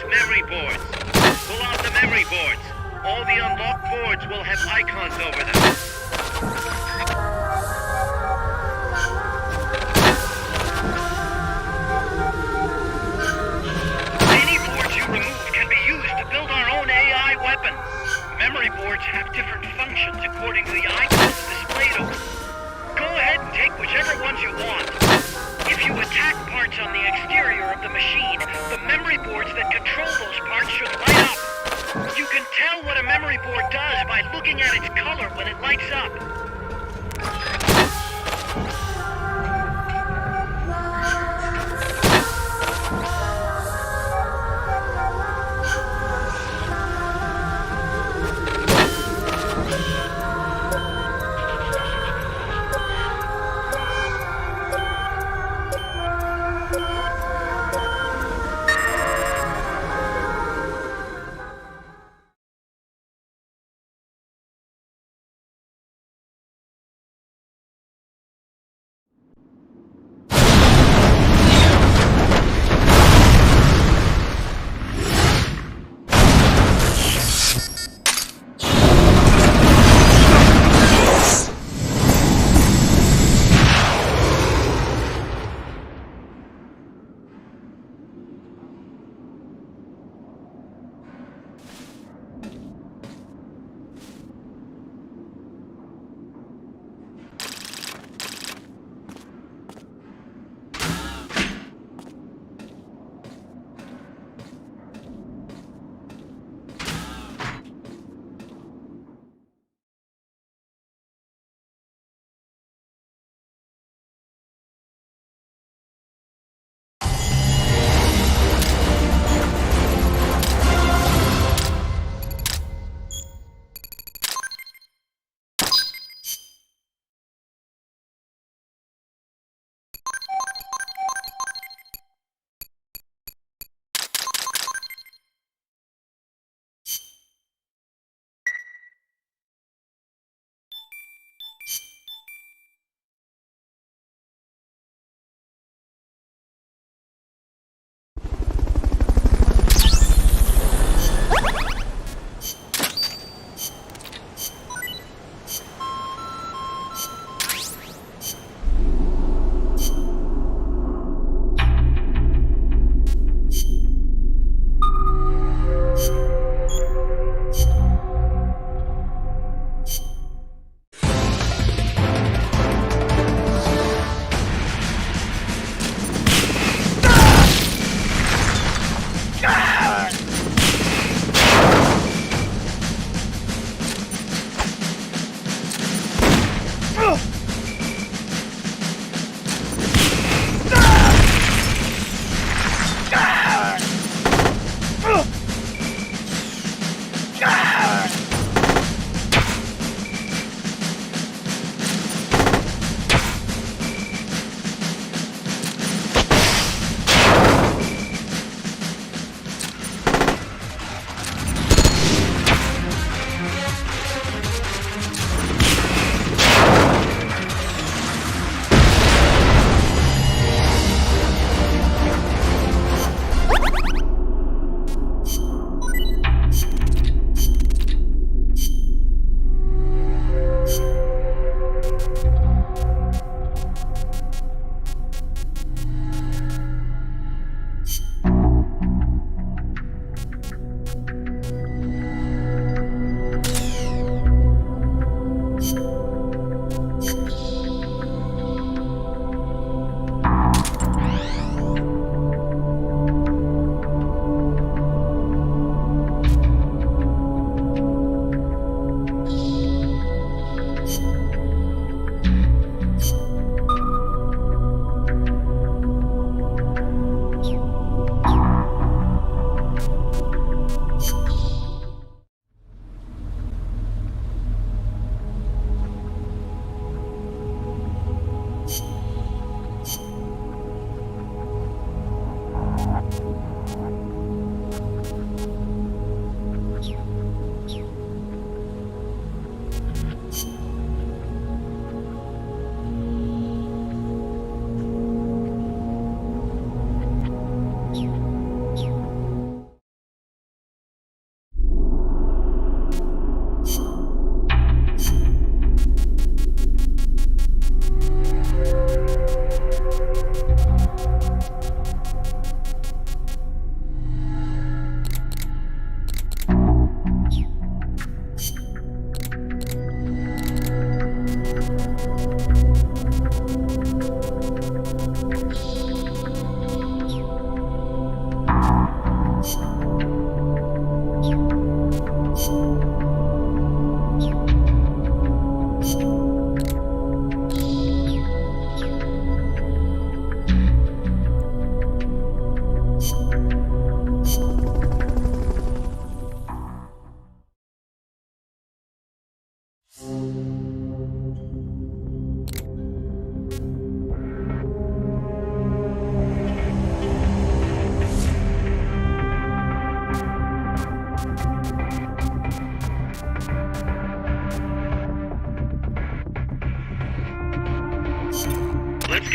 memory boards. Pull out the memory boards. All the unlocked boards will have icons over them. Any boards you remove can be used to build our own AI weapons. Memory boards have different functions according to the icons displayed over them. Go ahead and take whichever ones you want. If you attack parts on the exterior of the machine, the memory boards that control those parts should light up. You can tell what a memory board does by looking at its color when it lights up.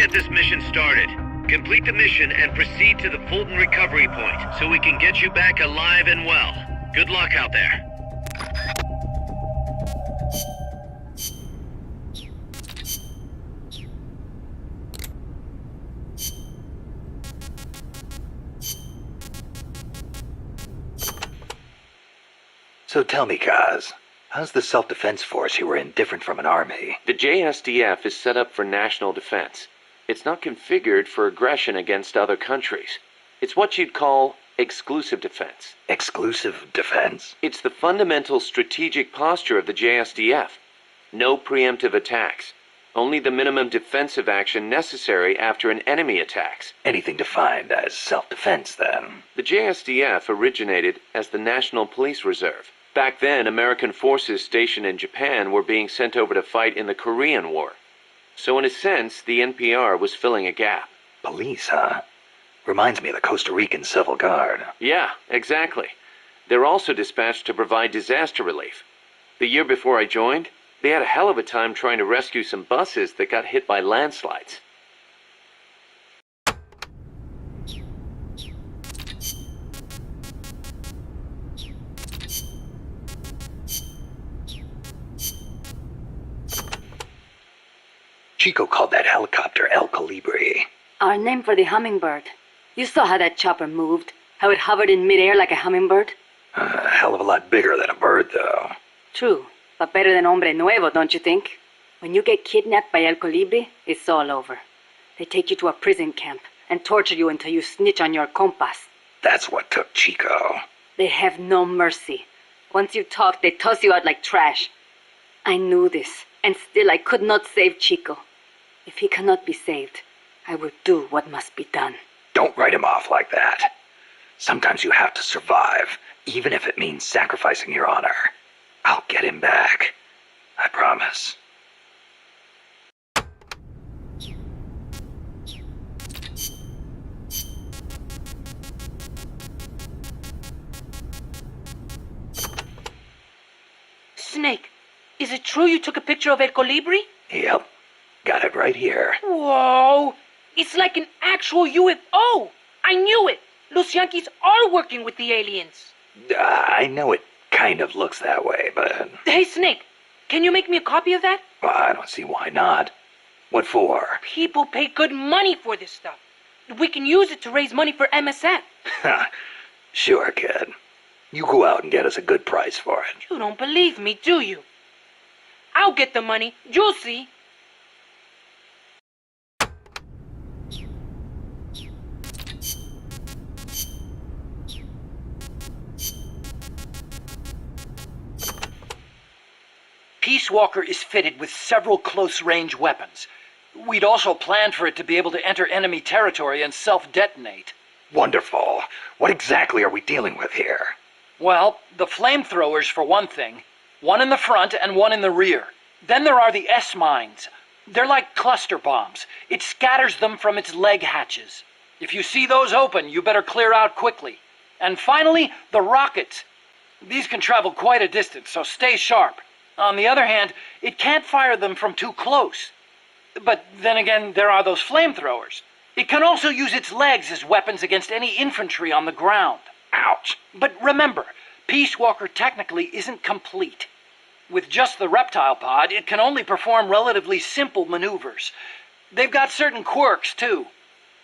get this mission started. Complete the mission and proceed to the Fulton recovery point so we can get you back alive and well. Good luck out there. So tell me, Kaz, how's the self-defense force you were in different from an army? The JSDF is set up for national defense. It's not configured for aggression against other countries. It's what you'd call exclusive defense. Exclusive defense? It's the fundamental strategic posture of the JSDF. No preemptive attacks. Only the minimum defensive action necessary after an enemy attacks. Anything defined as self-defense, then? The JSDF originated as the National Police Reserve. Back then, American forces stationed in Japan were being sent over to fight in the Korean War. So in a sense, the NPR was filling a gap. Police, huh? Reminds me of the Costa Rican Civil Guard. Yeah, exactly. They're also dispatched to provide disaster relief. The year before I joined, they had a hell of a time trying to rescue some buses that got hit by landslides. Chico called that helicopter El Colibri. Our name for the hummingbird. You saw how that chopper moved, how it hovered in midair like a hummingbird? A hell of a lot bigger than a bird, though. True, but better than Hombre Nuevo, don't you think? When you get kidnapped by El Colibri, it's all over. They take you to a prison camp and torture you until you snitch on your compas. That's what took Chico. They have no mercy. Once you talk, they toss you out like trash. I knew this, and still I could not save Chico. If he cannot be saved, I will do what must be done. Don't write him off like that. Sometimes you have to survive, even if it means sacrificing your honor. I'll get him back. I promise. Snake, is it true you took a picture of El Colibri? Yep. Got it right here. Whoa! It's like an actual UFO! I knew it! Los Yankees are working with the aliens! I know it kind of looks that way, but... Hey, Snake, can you make me a copy of that? Well, I don't see why not. What for? People pay good money for this stuff. We can use it to raise money for MSF. Sure, kid. You go out and get us a good price for it. You don't believe me, do you? I'll get the money. You'll see. Peace Walker is fitted with several close-range weapons. We'd also planned for it to be able to enter enemy territory and self-detonate. Wonderful. What exactly are we dealing with here? Well, the flamethrowers for one thing. One in the front and one in the rear. Then there are the S-mines. They're like cluster bombs. It scatters them from its leg hatches. If you see those open, you better clear out quickly. And finally, the rockets. These can travel quite a distance, so stay sharp. On the other hand, it can't fire them from too close. But then again, there are those flamethrowers. It can also use its legs as weapons against any infantry on the ground. Ouch. But remember, Peace Walker technically isn't complete. With just the reptile pod, it can only perform relatively simple maneuvers. They've got certain quirks, too.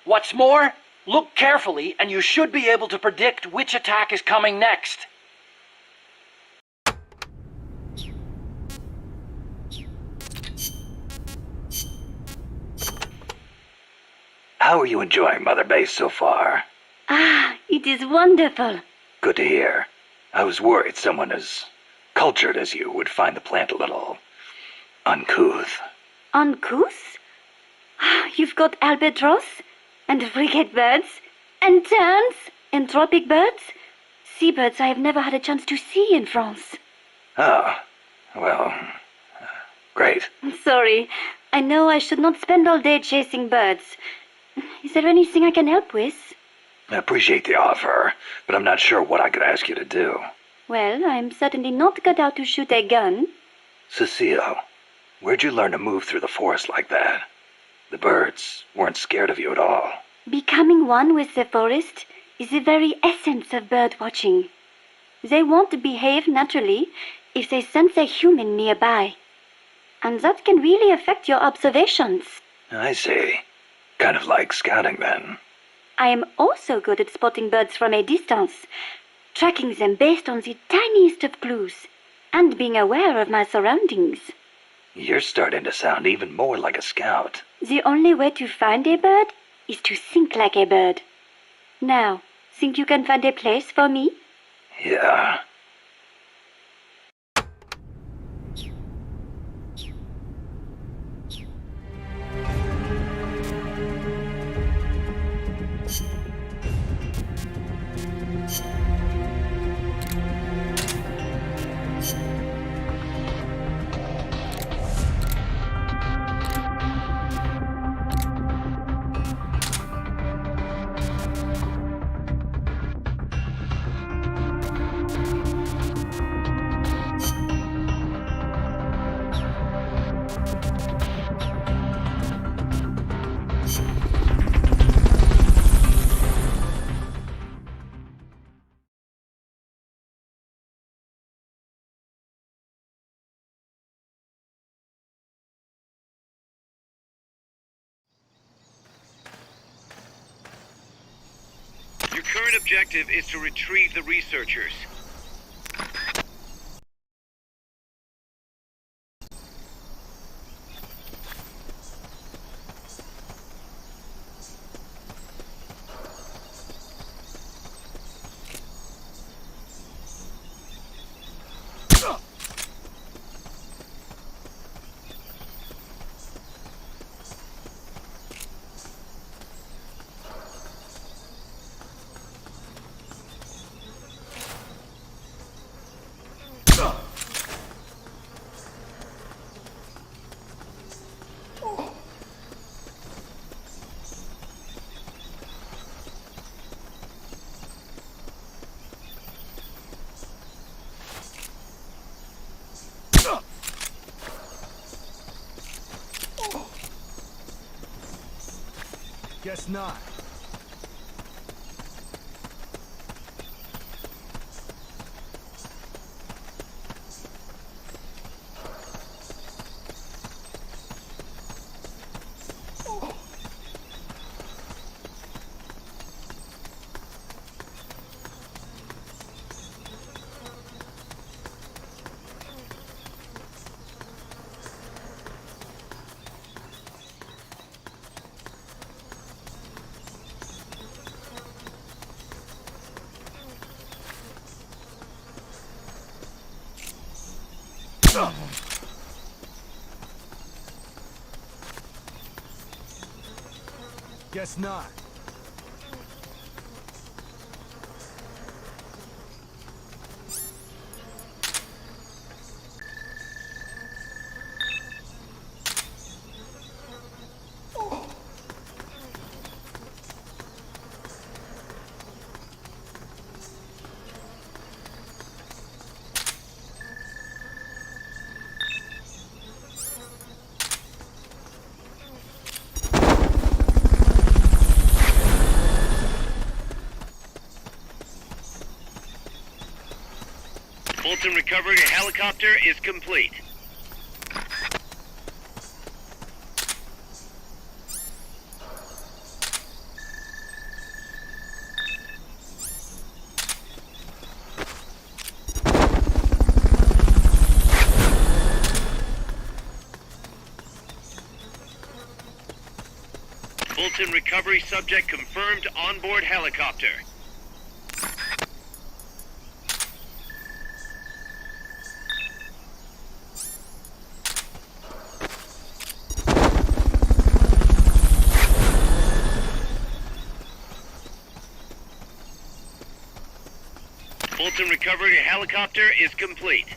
What's more, look carefully and you should be able to predict which attack is coming next. How are you enjoying Mother Base so far? Ah, it is wonderful. Good to hear. I was worried someone as cultured as you would find the plant a little uncouth. Uncouth? You've got albatross, and frigate birds, and terns, and tropic birds. Seabirds I have never had a chance to see in France. Oh, well, great. Sorry, I know I should not spend all day chasing birds. Is there anything I can help with? I appreciate the offer, but I'm not sure what I could ask you to do. Well, I'm certainly not cut out to shoot a gun. Cecile, where'd you learn to move through the forest like that? The birds weren't scared of you at all. Becoming one with the forest is the very essence of bird watching. They won't behave naturally if they sense a human nearby. And that can really affect your observations. I see. Kind of like scouting then. I am also good at spotting birds from a distance, tracking them based on the tiniest of clues, and being aware of my surroundings. You're starting to sound even more like a scout. The only way to find a bird is to think like a bird. Now, think you can find a place for me? Yeah. Your current objective is to retrieve the researchers. Guess not. Guess not. Fulton recovery helicopter is complete. Fulton recovery subject confirmed onboard helicopter. Fulton recovery helicopter is complete.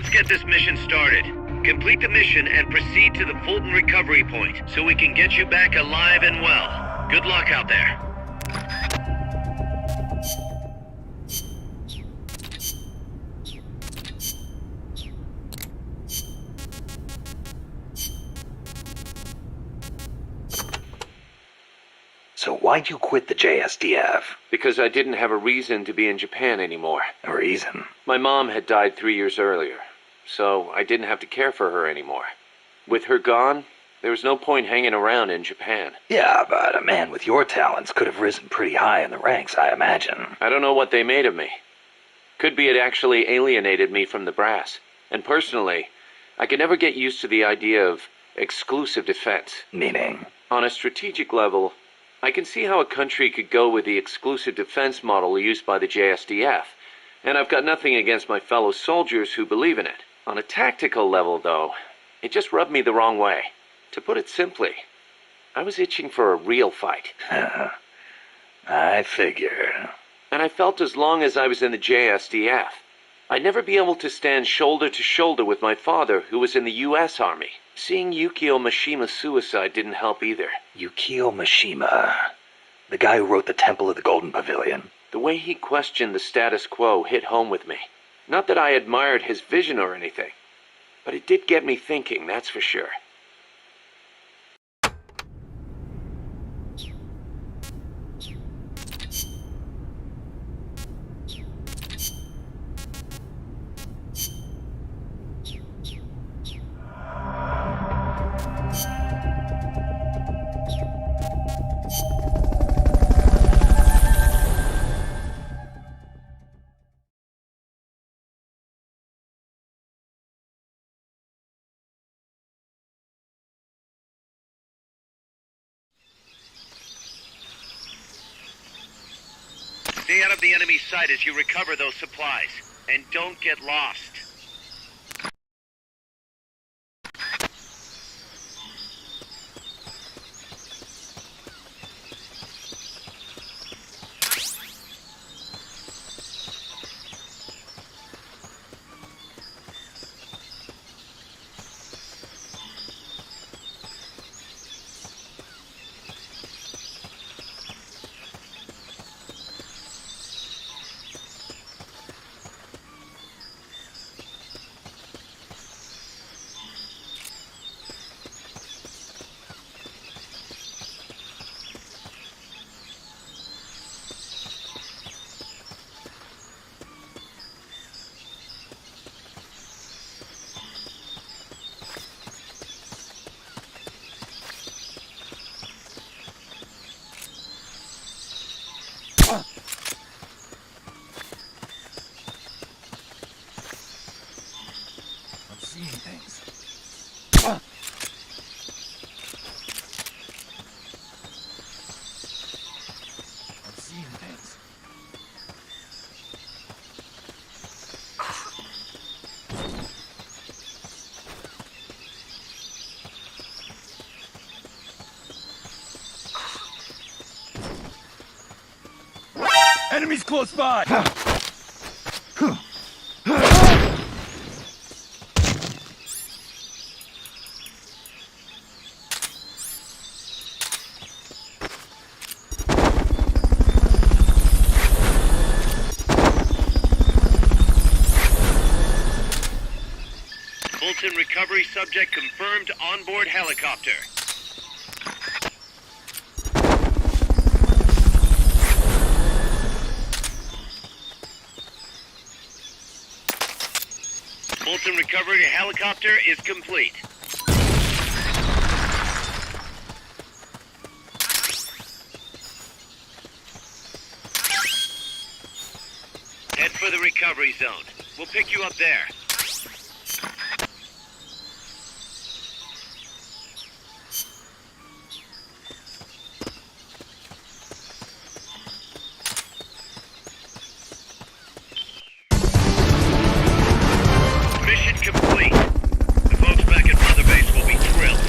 Let's get this mission started. Complete the mission and proceed to the Fulton recovery point so we can get you back alive and well. Good luck out there. So why'd you quit the JSDF? Because I didn't have a reason to be in Japan anymore. A reason? My mom had died 3 years earlier, so I didn't have to care for her anymore. With her gone, there was no point hanging around in Japan. Yeah, but a man with your talents could have risen pretty high in the ranks, I imagine. I don't know what they made of me. Could be it actually alienated me from the brass. And personally, I could never get used to the idea of exclusive defense. Meaning? On a strategic level, I can see how a country could go with the exclusive defense model used by the JSDF, and I've got nothing against my fellow soldiers who believe in it. On a tactical level, though, it just rubbed me the wrong way. To put it simply, I was itching for a real fight. I figured. And I felt as long as I was in the JSDF, I'd never be able to stand shoulder to shoulder with my father, who was in the U.S. Army. Seeing Yukio Mishima's suicide didn't help either. Yukio Mishima. The guy who wrote The Temple of the Golden Pavilion. The way he questioned the status quo hit home with me. Not that I admired his vision or anything, but it did get me thinking, that's for sure. Stay out of the enemy's sight as you recover those supplies. And don't get lost. I'm seeing things. I'm seeing things. Enemies close by! Fulton recovery subject confirmed onboard helicopter. Fulton recovery helicopter is complete. Head for the recovery zone. We'll pick you up there. Mission complete. The folks back at Mother Base will be thrilled.